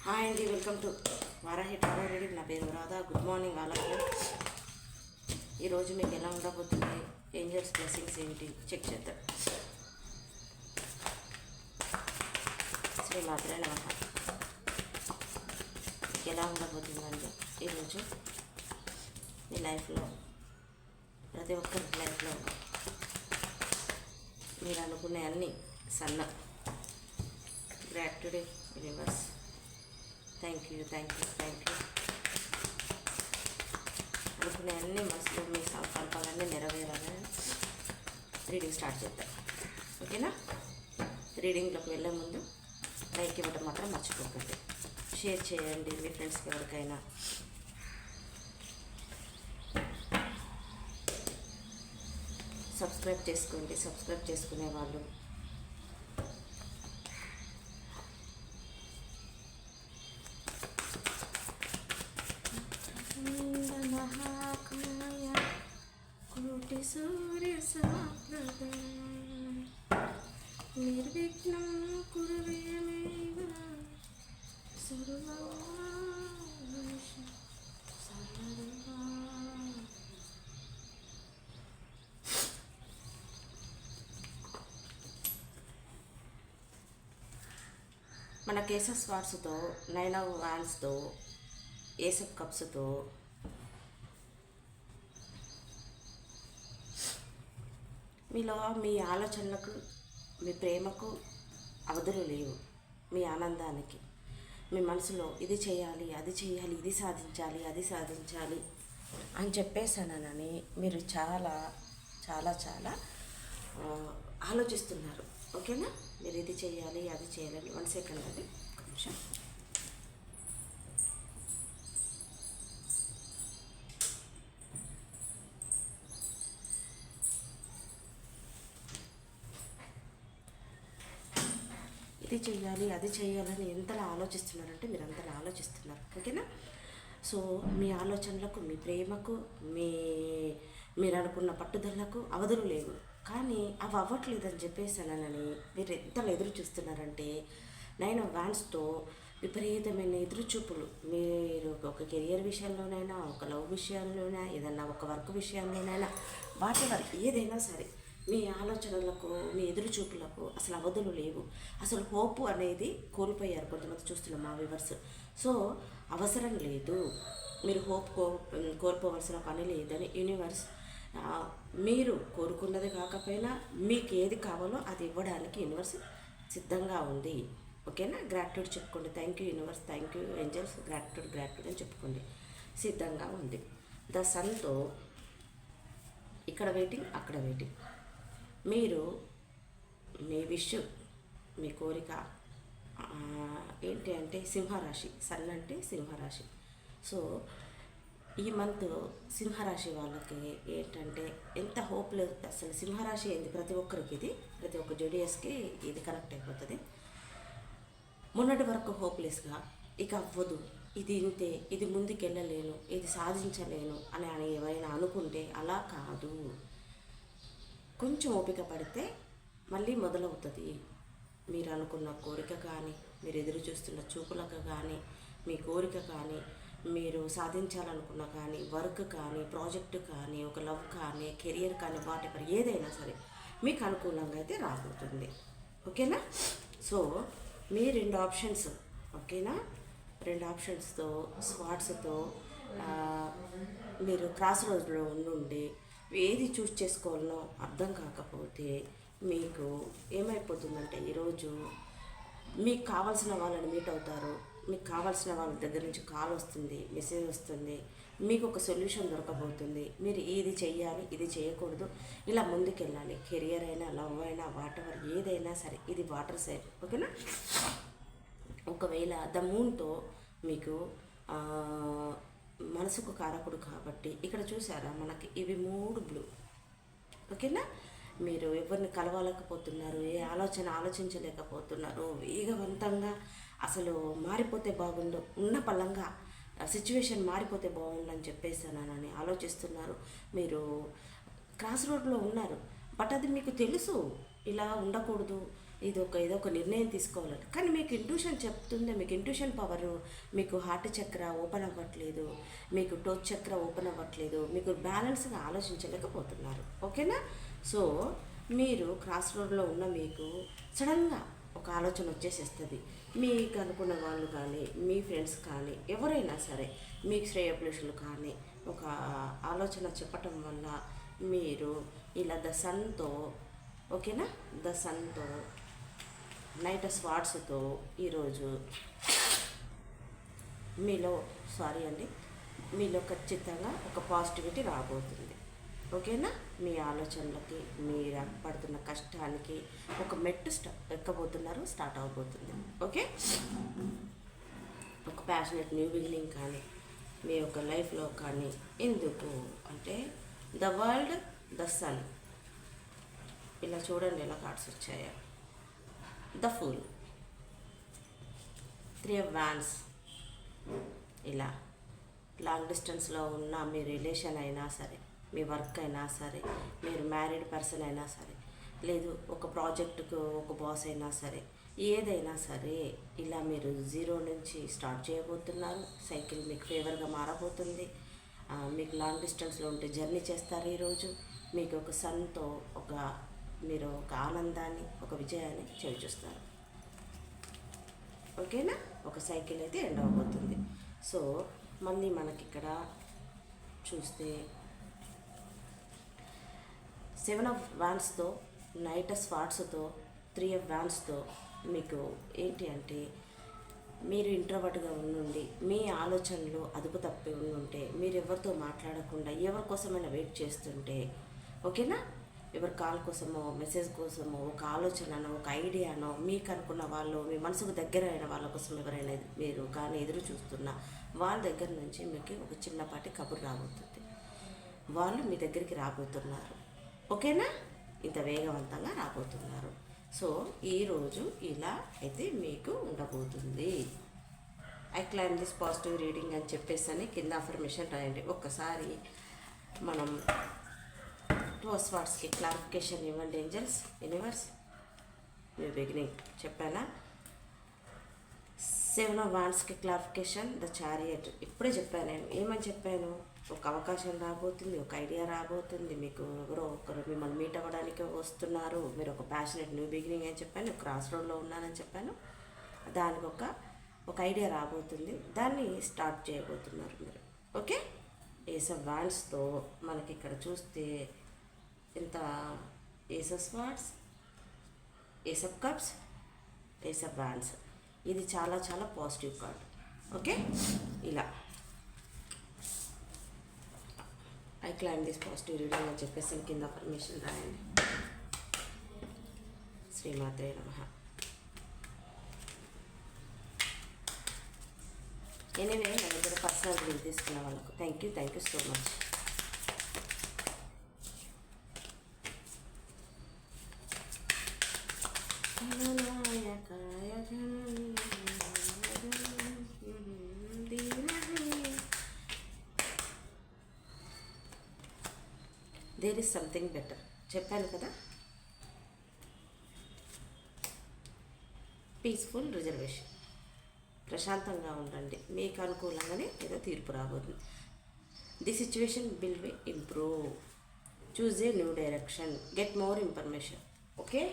Hi అండి, welcome to Varahi tarot reading. నా పేరు రాధా. గుడ్ మార్నింగ్ వాళ్ళకి. ఈరోజు మీకు ఎలా ఉండబోతుంది, ఏంజల్స్ బ్లెస్సింగ్స్ ఏంటి చెక్ చేద్దాం. శ్రీ మాత్రే నమః. మీకు ఎలా ఉండబోతుందండి ఈరోజు మీ లైఫ్లో, ప్రతి ఒక్కరి లైఫ్లో మీరు అనుకునే అన్ని సన్న గ్రాట్యుడే యూనివర్స్. థ్యాంక్ యూ అనుకునే అన్ని మనసులో మీ సంకల్పాలన్నీ నెరవేరాలని రీడింగ్ స్టార్ట్ చేద్దాం. ఓకేనా? రీడింగ్లోకి వెళ్ళే ముందు లైక్ ఇవ్వడం మాత్రం మర్చిపోకండి. షేర్ చేయండి మీ ఫ్రెండ్స్కి ఎవరికైనా. సబ్స్క్రైబ్ చేసుకోండి. సబ్స్క్రైబ్ చేసుకునే వాళ్ళు మహాకాయ కోటి సూర్య సమప్రభ నిర్విఘ్నం కురువేమేవ సర్వా. మన కేసెస్ వార్స్తో, 9 of Wandsతో, ఏస్ ఆఫ్ కప్స్తో మీలో మీ ఆలోచనలకు, మీ ప్రేమకు అవధులు లేవు. మీ ఆనందానికి మీ మనసులో ఇది చేయాలి, అది చేయాలి, ఇది సాధించాలి, అది సాధించాలి అని చెప్పేసానని మీరు చాలా చాలా చాలా ఆలోచిస్తున్నారు. ఓకేనా? మీరు ఇది చేయాలి, అది చేయాలి. 1 సెకండ్ అది నిమిషం. ఇది చేయాలి, అది చేయాలని ఎంతలా ఆలోచిస్తున్నారంటే మీరు అంతలా ఆలోచిస్తున్నారు. ఓకేనా? సో మీ ఆలోచనలకు, మీ ప్రేమకు, మీరు అనుకున్న పట్టుదలకు అవధులు లేవు. కానీ అవి అవ్వట్లేదని చెప్పేసానని మీరు ఎంతలా ఎదురు చూస్తున్నారంటే 9 of Wandsతో విపరీతమైన ఎదురుచూపులు. మీరు ఒక కెరియర్ విషయంలోనైనా, ఒక లవ్ విషయంలోనైనా, ఏదన్నా ఒక వర్క్ విషయంలోనైనా, వాటి ఏదైనా సరే మీ ఆలోచనలకు, మీ ఎదురుచూపులకు అసలు అవధులు లేవు. అసలు హోప్ అనేది కోల్పోయారు కొంతమంది చూస్తున్నాం మా వ్యూవర్స్. సో అవసరం లేదు, మీరు హోప్ కోల్పోవలసిన పని లేదని యూనివర్స్ మీరు కోరుకున్నది కాకపోయినా మీకు ఏది కావాలో అది ఇవ్వడానికి యూనివర్స్ సిద్ధంగా ఉంది. ఓకేనా? గ్రాట్యూడ్ చెప్పుకోండి. Thank you universe, thank you angels, gratitude అని చెప్పుకోండి. సిద్ధంగా ఉంది. ద సన్తో ఇక్కడ వెయిటింగ్, అక్కడ వెయిటింగ్. మీరు మీ విష్, మీ కోరిక ఏంటి అంటే సింహరాశి. సన్ అంటే సింహరాశి. సో ఈ మంత్ సింహరాశి వాళ్ళకి ఏంటంటే ఎంత హోప్ లేదు అసలు. సింహరాశి ఏంది ప్రతి ఒక్కరికి, ఇది ప్రతి ఒక్క జోడియస్కి ఇది కనెక్ట్ అయిపోతుంది. మొన్నటి వరకు హోప్లెస్గా ఇక అవ్వదు, ఇది ఇంతే, ఇది ముందుకెళ్ళలేను, ఇది సాధించలేను అని ఏమైనా అనుకుంటే అలా కాదు. కొంచెం ఓపిక పడితే మళ్ళీ మొదలవుతుంది. మీరు అనుకున్న కోరిక కానీ, మీరు ఎదురు చూస్తున్న చూపులకు కానీ, మీ కోరిక కానీ, మీరు సాధించాలనుకున్న కానీ, వర్క్ కానీ, ప్రాజెక్టు కానీ, ఒక లవ్ కానీ, కెరియర్ కానీ, వాటెవర్ ఏదైనా సరే మీకు అనుకూలంగా అయితే రాబోతుంది. ఓకేనా? సో మీ 2 ఆప్షన్స్, ఓకేనా? 2 ఆప్షన్స్తో, స్వాట్స్తో మీరు క్రాస్ రోడ్లో ఉండి ఏది చూస్ చేసుకోవాలనో అర్థం కాకపోతే మీకు ఏమైపోతుందంటే ఈరోజు మీకు కావాల్సిన వాళ్ళని మీట్ అవుతారు. మీకు కావాల్సిన వాళ్ళ దగ్గర నుంచి కాల్ వస్తుంది, మెసేజ్ వస్తుంది, మీకు ఒక సొల్యూషన్ దొరకబోతుంది. మీరు ఇది చెయ్యాలి, ఇది చేయకూడదు, ఇలా ముందుకెళ్ళాలి. కెరియర్ అయినా, లవ్ అయినా, వాటెవర్ ఏదైనా సరే ఇది వాటర్ సైడ్. ఓకేనా? ఒకవేళ ద మూన్తో మీకు మనసుకు కారకుడు కాబట్టి ఇక్కడ చూసారా మనకి ఇవి 3 బ్లూ. ఓకేనా? మీరు ఎవరిని కలవలేకపోతున్నారు, ఏ ఆలోచించలేకపోతున్నారు, వేగవంతంగా అసలు మారిపోతే బాగుండు, ఉన్న పలంగా సిచ్యువేషన్ మారిపోతే బాగుండని చెప్పేసానని ఆలోచిస్తున్నారు. మీరు క్రాస్ రోడ్లో ఉన్నారు, బట్ అది మీకు తెలుసు ఇలా ఉండకూడదు, ఏదో ఒక నిర్ణయం తీసుకోవాలని. కానీ మీకు ఇంట్యూషన్ చెప్తుంది, మీకు ఇంట్యూషన్ పవరు, మీకు హార్ట్ చక్ర ఓపెన్ అవ్వట్లేదు, మీకు టోచ్ చక్ర ఓపెన్ అవ్వట్లేదు, మీకు బ్యాలెన్స్గా ఆలోచించలేకపోతున్నారు. ఓకేనా? సో మీరు క్రాస్ రోడ్లో ఉన్న మీకు సడన్గా ఒక ఆలోచన వచ్చేసేస్తుంది. మీకు అనుకున్న వాళ్ళు కానీ, మీ ఫ్రెండ్స్ కానీ, ఎవరైనా సరే మీకు శ్రేయోభిలాషులు కానీ ఒక ఆలోచన చెప్పటం వల్ల మీరు ఇలా ద సన్తో, ఓకేనా, ద సన్తో, నైట్ స్వాట్స్తో ఈరోజు మీలో ఖచ్చితంగా ఒక పాజిటివిటీ రాబోతుంది. ఓకేనా? మీ ఆలోచనలకి, మీరు పడుతున్న కష్టానికి ఒక మెట్టు ఎక్కబోతున్నారు, స్టార్ట్ అవబోతుంది. ఓకే? ఒక ప్యాషనెట్ న్యూ బిగినింగ్ కానీ మీ యొక్క లైఫ్లో కానీ. ఎందుకు అంటే ద వరల్డ్, ద సన్, ఇలా చూడండి ఎలా కార్డ్స్ వచ్చాయో. ద ఫూల్, 3 of Wands, ఇలా లాంగ్ డిస్టెన్స్లో ఉన్న మీ రిలేషన్ అయినా సరే, మీ వర్క్ అయినా సరే, మీరు మ్యారీడ్ పర్సన్ అయినా సరే, లేదు ఒక ప్రాజెక్టుకు ఒక బాస్ అయినా సరే, ఏదైనా సరే ఇలా మీరు 0 నుంచి స్టార్ట్ చేయబోతున్నారు. సైకిల్ మీకు ఫేవర్గా మారబోతుంది. మీకు లాంగ్ డిస్టెన్స్లో ఉంటే జర్నీ చేస్తారు ఈరోజు. మీకు ఒక సన్తో మీరు ఒక ఆనందాన్ని, ఒక విజయాన్ని చూస్తారు. ఓకేనా? ఒక సైకిల్ అయితే ఎండ్ అవబోతుంది. సో మళ్ళీ మనకి ఇక్కడ చూస్తే 7 of Wandsతో, నైట్ స్వాట్స్తో, 3 of Wandsతో మీకు ఏంటి అంటే మీరు ఇంట్రోవర్ట్గా ఉండి మీ ఆలోచనలు అదుపు తప్పి ఉంటే, మీరు ఎవరితో మాట్లాడకుండా ఎవరి కోసమైనా వెయిట్ చేస్తుంటే, ఓకేనా, ఎవరి కాల్ కోసమో మెసేజ్ కోసమో ఒక ఆలోచననో ఒక ఐడియానో మీకు అనుకున్న వాళ్ళు, మీ మనసుకు దగ్గర అయిన వాళ్ళ కోసం ఎవరైనా మీరు కానీ ఎదురు చూస్తున్నా వాళ్ళ దగ్గర నుంచి మీకు ఒక చిన్నపాటి కబురు రాబోతుంది. వాళ్ళు మీ దగ్గరికి రాబోతున్నారు. ఓకేనా? ఇంత వేగవంతంగా రాబోతున్నారు. సో ఈరోజు ఇలా అయితే మీకు ఉండబోతుంది. I claim this positive reading అని చెప్పేసి కింద అఫర్మేషన్ రాయండి. ఒక్కసారి మనం 2 of Swordsకి క్లారిఫికేషన్ ఇవ్వండి. ఏంజల్స్, యూనివర్స్, న్యూ బిగినింగ్ చెప్పానా? 7 of Wandsకి క్లారిఫికేషన్, ద చారియట్. ఇప్పుడే చెప్పాను నేను. ఏమని చెప్పాను? ఒక అవకాశం రాబోతుంది, ఒక ఐడియా రాబోతుంది, మీకు ఎవరో ఒకరు మిమ్మల్ని మీట్ అవ్వడానికి వస్తున్నారు, మీరు ఒక ప్యాషనెట్ న్యూ బిగినింగ్ అని చెప్పాను, క్రాస్ రోడ్లో ఉన్నానని చెప్పాను. దానికి ఒక ఐడియా రాబోతుంది, దాన్ని స్టార్ట్ చేయబోతున్నారు మీరు. ఓకే? ఏస్ ఆఫ్ వాండ్స్తో మనకి ఇక్కడ చూస్తే ఇంత ace of swords, ace of cups, ace of wands. ఇది చాలా చాలా పాజిటివ్ కార్డ్. ఓకే? ఇలా I claim this positive reading అని చెప్పేసి కింద పర్మిషన్ రాయండి. శ్రీమాత్రే నమః. ఎనీవే నా దగ్గర పర్సనల్ రీడింగ్ తీసుకున్న వాళ్ళకు thank you so much. There is something better చెప్పాను కదా. పీస్ఫుల్ రిజర్వేషన్, ప్రశాంతంగా ఉండండి, మీకు అనుకూలంగానే ఏదో తీర్పు రాబోతుంది. The situation will be improve, choose a new direction, get more information. Okay?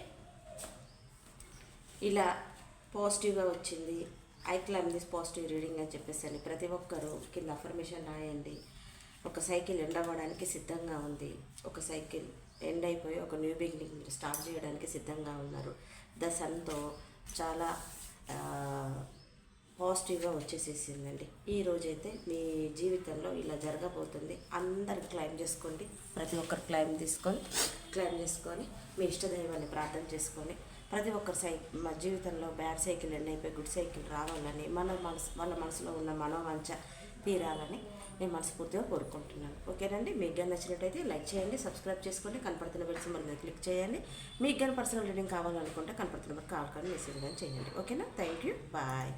ఇలా పాజిటివ్గా వచ్చింది. I claim this positive reading అని చెప్పేసి ప్రతి ఒక్కరూ కింద అఫర్మేషన్ రాయండి. ఒక సైకిల్ ఎండ్ అవ్వడానికి సిద్ధంగా ఉంది, ఒక సైకిల్ ఎండ్ అయిపోయి ఒక న్యూ బిగినింగ్ మీరు స్టార్ట్ చేయడానికి సిద్ధంగా ఉన్నారు. ద సన్తో చాలా పాజిటివ్గా వచ్చేసేసిందండి. ఈరోజైతే మీ జీవితంలో ఇలా జరగబోతుంది. అందరు క్లైమ్ చేసుకోండి, ప్రతి ఒక్కరు క్లైమ్ చేసుకొని మీ ఇష్టదైవాన్ని ప్రార్థన చేసుకొని ప్రతి ఒక్కరు మా జీవితంలో బ్యాడ్ సైకిల్ ఎండ్ అయిపోయి గుడ్ సైకిల్ రావాలని వాళ్ళ మనసులో ఉన్న మనోవాంఛ తీరాలని నేను మనస్ఫూర్తిగా కోరుకుంటున్నాను. ఓకేనండి? మీకు కానీ నచ్చినట్టయితే లైక్ చేయండి, సబ్స్క్రైబ్ చేసుకోండి, కనపడుతున్న బెల్ సింబల్ మీద క్లిక్ చేయండి. మీకు కానీ పర్సనల్ రీడింగ్ కావాలనుకుంటే కనపడుతున్న కాల్ కానీ మెసేజ్ కానీ చేయండి. ఓకేనా? Thank you, bye.